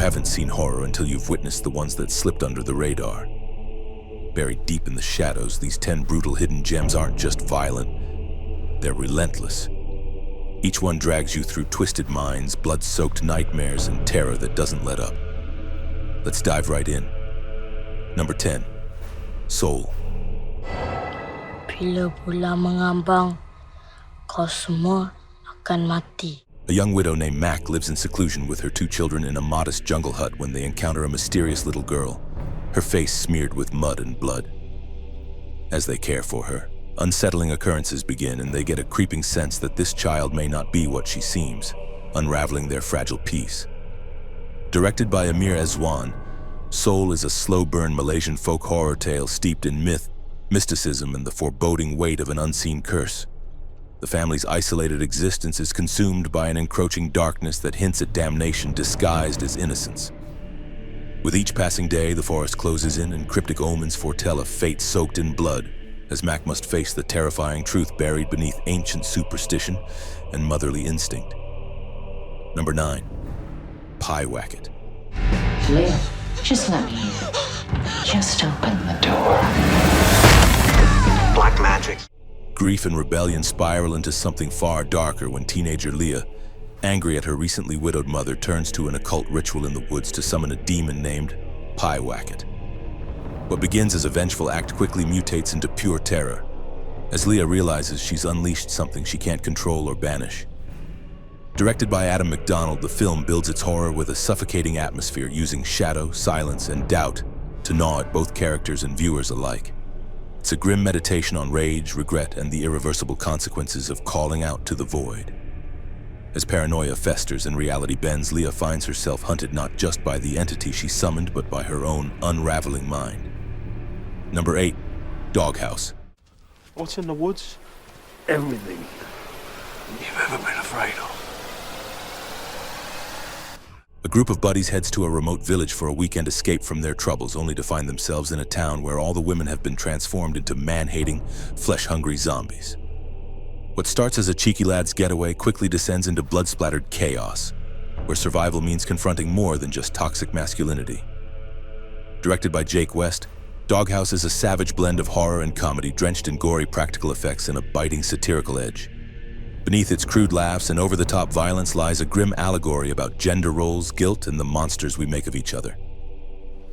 haven't seen horror until you've witnessed the ones that slipped under the radar. Buried deep in the shadows, these 10 brutal hidden gems aren't just violent, they're relentless. Each one drags you through twisted minds, blood-soaked nightmares, and terror that doesn't let up. Let's dive right in. Number 10. Soul. Bila pula mengambang, kau semua akan mati. A young widow named Mac lives in seclusion with her 2 children in a modest jungle hut when they encounter a mysterious little girl, her face smeared with mud and blood. As they care for her, unsettling occurrences begin, and they get a creeping sense that this child may not be what she seems, unraveling their fragile peace. Directed by Amir Ezwan, Soul is a slow-burn Malaysian folk horror tale steeped in myth, mysticism, and the foreboding weight of an unseen curse. The family's isolated existence is consumed by an encroaching darkness that hints at damnation disguised as innocence. With each passing day, the forest closes in and cryptic omens foretell a fate soaked in blood, as Mac must face the terrifying truth buried beneath ancient superstition and motherly instinct. Number 9. Pyewacket. Leah, just let me in. Just open the door. Black magic. Grief and rebellion spiral into something far darker when teenager Leah, angry at her recently widowed mother, turns to an occult ritual in the woods to summon a demon named Pyewacket. What begins as a vengeful act quickly mutates into pure terror, as Leah realizes she's unleashed something she can't control or banish. Directed by Adam McDonald, the film builds its horror with a suffocating atmosphere, using shadow, silence, and doubt to gnaw at both characters and viewers alike. It's a grim meditation on rage, regret, and the irreversible consequences of calling out to the void. As paranoia festers and reality bends, Leah finds herself hunted not just by the entity she summoned, but by her own unraveling mind. Number 8. Doghouse. What's in the woods? Everything you've ever been afraid of. A group of buddies heads to a remote village for a weekend escape from their troubles, only to find themselves in a town where all the women have been transformed into man-hating, flesh-hungry zombies. What starts as a cheeky lad's getaway quickly descends into blood-splattered chaos, where survival means confronting more than just toxic masculinity. Directed by Jake West, Doghouse is a savage blend of horror and comedy, drenched in gory practical effects and a biting satirical edge. Beneath its crude laughs and over-the-top violence lies a grim allegory about gender roles, guilt, and the monsters we make of each other.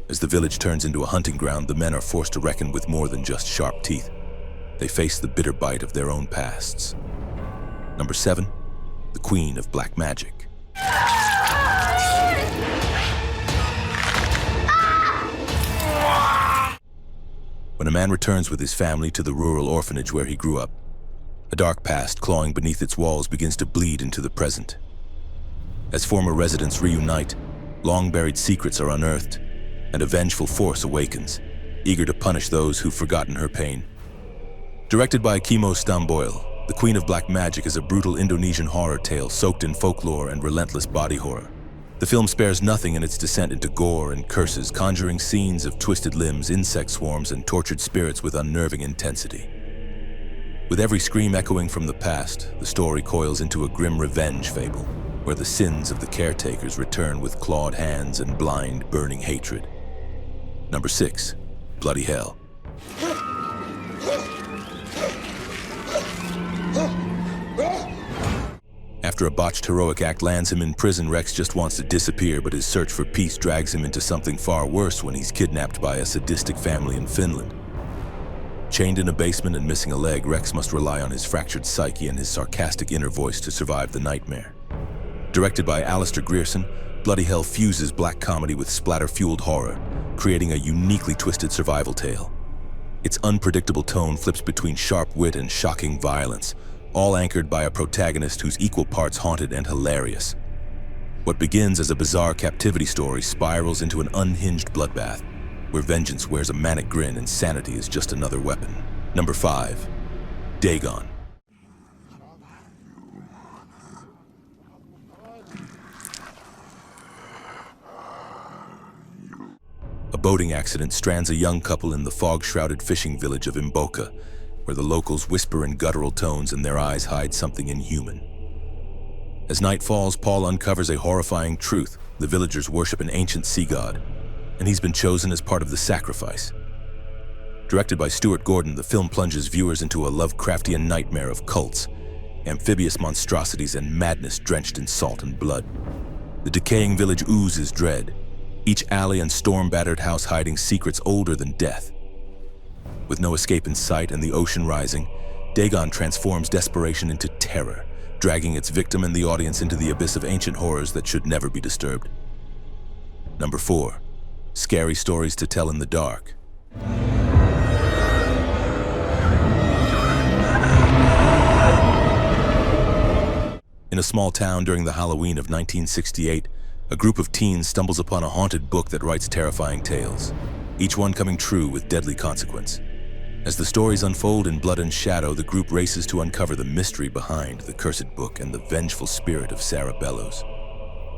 As the village turns into a hunting ground, the men are forced to reckon with more than just sharp teeth. They face the bitter bite of their own pasts. Number 7. The Queen of Black Magic. When a man returns with his family to the rural orphanage where he grew up, a dark past clawing beneath its walls begins to bleed into the present. As former residents reunite, long-buried secrets are unearthed, and a vengeful force awakens, eager to punish those who've forgotten her pain. Directed by Kimo Stamboil, The Queen of Black Magic is a brutal Indonesian horror tale soaked in folklore and relentless body horror. The film spares nothing in its descent into gore and curses, conjuring scenes of twisted limbs, insect swarms, and tortured spirits with unnerving intensity. With every scream echoing from the past, the story coils into a grim revenge fable, where the sins of the caretakers return with clawed hands and blind, burning hatred. Number 6. Bloody Hell. After a botched heroic act lands him in prison, Rex just wants to disappear, but his search for peace drags him into something far worse when he's kidnapped by a sadistic family in Finland. Chained in a basement and missing a leg, Rex must rely on his fractured psyche and his sarcastic inner voice to survive the nightmare. Directed by Alistair Grierson, Bloody Hell fuses black comedy with splatter-fueled horror, creating a uniquely twisted survival tale. Its unpredictable tone flips between sharp wit and shocking violence, all anchored by a protagonist who's equal parts haunted and hilarious. What begins as a bizarre captivity story spirals into an unhinged bloodbath, where vengeance wears a manic grin and sanity is just another weapon. Number 5. Dagon. A boating accident strands a young couple in the fog-shrouded fishing village of Imboka, where the locals whisper in guttural tones and their eyes hide something inhuman. As night falls, Paul uncovers a horrifying truth. The villagers worship an ancient sea god, and he's been chosen as part of the sacrifice. Directed by Stuart Gordon, the film plunges viewers into a Lovecraftian nightmare of cults, amphibious monstrosities, and madness drenched in salt and blood. The decaying village oozes dread, each alley and storm-battered house hiding secrets older than death. With no escape in sight and the ocean rising, Dagon transforms desperation into terror, dragging its victim and the audience into the abyss of ancient horrors that should never be disturbed. Number 4. Scary stories to tell in the dark. In a small town during the Halloween of 1968, a group of teens stumbles upon a haunted book that writes terrifying tales, each one coming true with deadly consequence. As the stories unfold in blood and shadow, the group races to uncover the mystery behind the cursed book and the vengeful spirit of Sarah Bellows.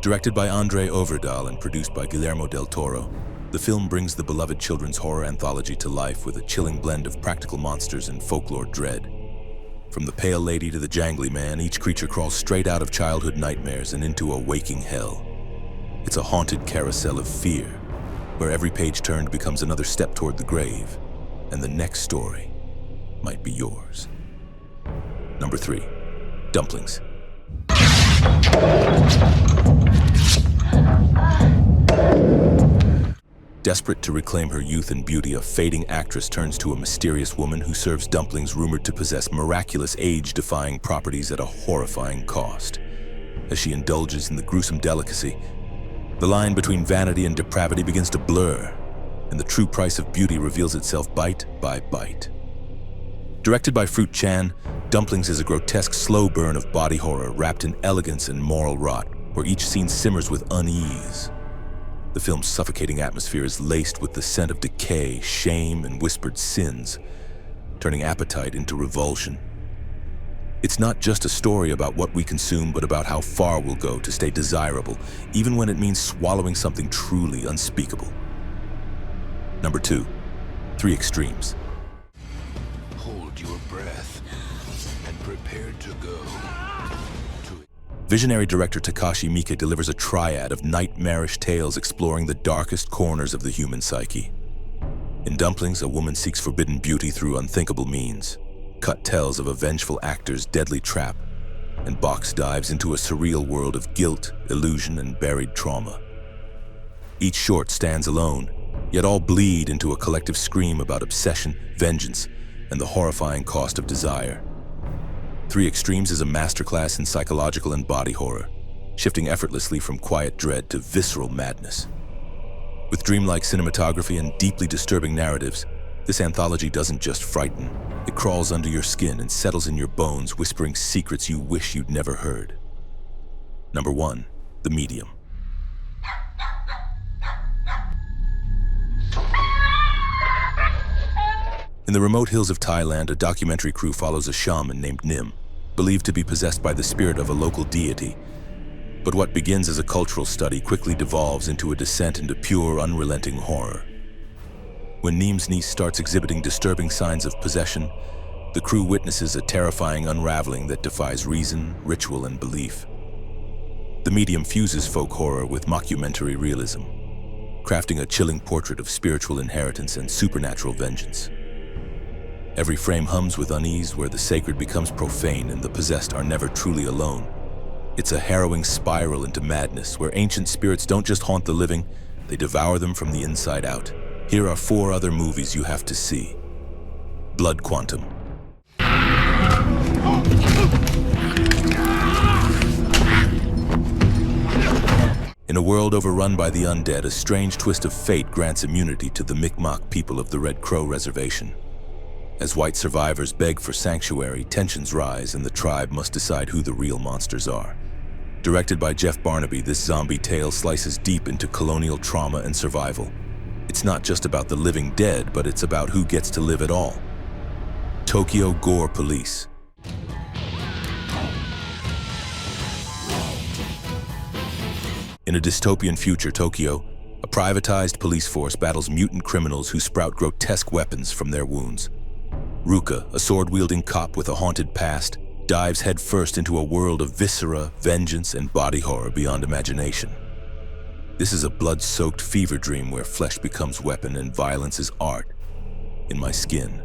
Directed by Andre Overdahl and produced by Guillermo del Toro, the film brings the beloved children's horror anthology to life with a chilling blend of practical monsters and folklore dread. From the pale lady to the jangly man, each creature crawls straight out of childhood nightmares and into a waking hell. It's a haunted carousel of fear, where every page turned becomes another step toward the grave, and the next story might be yours. Number 3. Dumplings. Desperate to reclaim her youth and beauty, a fading actress turns to a mysterious woman who serves dumplings rumored to possess miraculous age-defying properties at a horrifying cost. As she indulges in the gruesome delicacy, the line between vanity and depravity begins to blur, and the true price of beauty reveals itself bite by bite. Directed by Fruit Chan, Dumplings is a grotesque slow burn of body horror wrapped in elegance and moral rot, where each scene simmers with unease. The film's suffocating atmosphere is laced with the scent of decay, shame, and whispered sins, turning appetite into revulsion. It's not just a story about what we consume, but about how far we'll go to stay desirable, even when it means swallowing something truly unspeakable. Number 2. 3 Extremes. Hold your breath and prepare to go. Visionary director Takashi Miike delivers a triad of nightmarish tales exploring the darkest corners of the human psyche. In Dumplings, a woman seeks forbidden beauty through unthinkable means. Cut tells of a vengeful actor's deadly trap, and Box dives into a surreal world of guilt, illusion, and buried trauma. Each short stands alone, yet all bleed into a collective scream about obsession, vengeance, and the horrifying cost of desire. 3 Extremes is a masterclass in psychological and body horror, shifting effortlessly from quiet dread to visceral madness. With dreamlike cinematography and deeply disturbing narratives, this anthology doesn't just frighten. It crawls under your skin and settles in your bones, whispering secrets you wish you'd never heard. Number 1. The Medium. In the remote hills of Thailand, a documentary crew follows a shaman named Nim, believed to be possessed by the spirit of a local deity. But what begins as a cultural study quickly devolves into a descent into pure, unrelenting horror. When Nim's niece starts exhibiting disturbing signs of possession, the crew witnesses a terrifying unraveling that defies reason, ritual, and belief. The Medium fuses folk horror with mockumentary realism, crafting a chilling portrait of spiritual inheritance and supernatural vengeance. Every frame hums with unease, where the sacred becomes profane and the possessed are never truly alone. It's a harrowing spiral into madness, where ancient spirits don't just haunt the living, they devour them from the inside out. Here are 4 other movies you have to see. Blood Quantum. In a world overrun by the undead, a strange twist of fate grants immunity to the Mi'kmaq people of the Red Crow Reservation. As white survivors beg for sanctuary, tensions rise and the tribe must decide who the real monsters are. Directed by Jeff Barnaby, this zombie tale slices deep into colonial trauma and survival. It's not just about the living dead, but it's about who gets to live at all. Tokyo Gore Police. In a dystopian future, Tokyo, a privatized police force battles mutant criminals who sprout grotesque weapons from their wounds. Ruka, a sword-wielding cop with a haunted past, dives headfirst into a world of viscera, vengeance, and body horror beyond imagination. This is a blood-soaked fever dream where flesh becomes weapon and violence is art. In My Skin.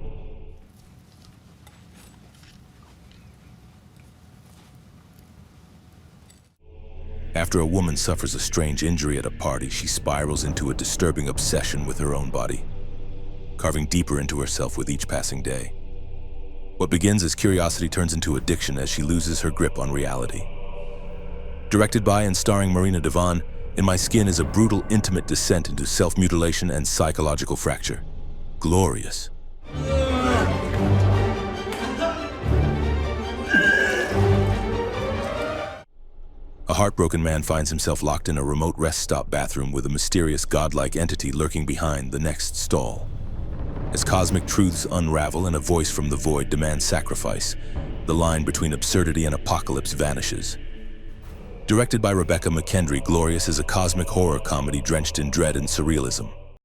After a woman suffers a strange injury at a party, she spirals into a disturbing obsession with her own body, carving deeper into herself with each passing day. What begins as curiosity turns into addiction as she loses her grip on reality. Directed by and starring Marina Devon, In My Skin is a brutal, intimate descent into self-mutilation and psychological fracture. Glorious. A heartbroken man finds himself locked in a remote rest stop bathroom with a mysterious godlike entity lurking behind the next stall. As cosmic truths unravel and a voice from the void demands sacrifice, the line between absurdity and apocalypse vanishes. Directed by Rebecca McKendry, Glorious is a cosmic horror comedy drenched in dread and surrealism.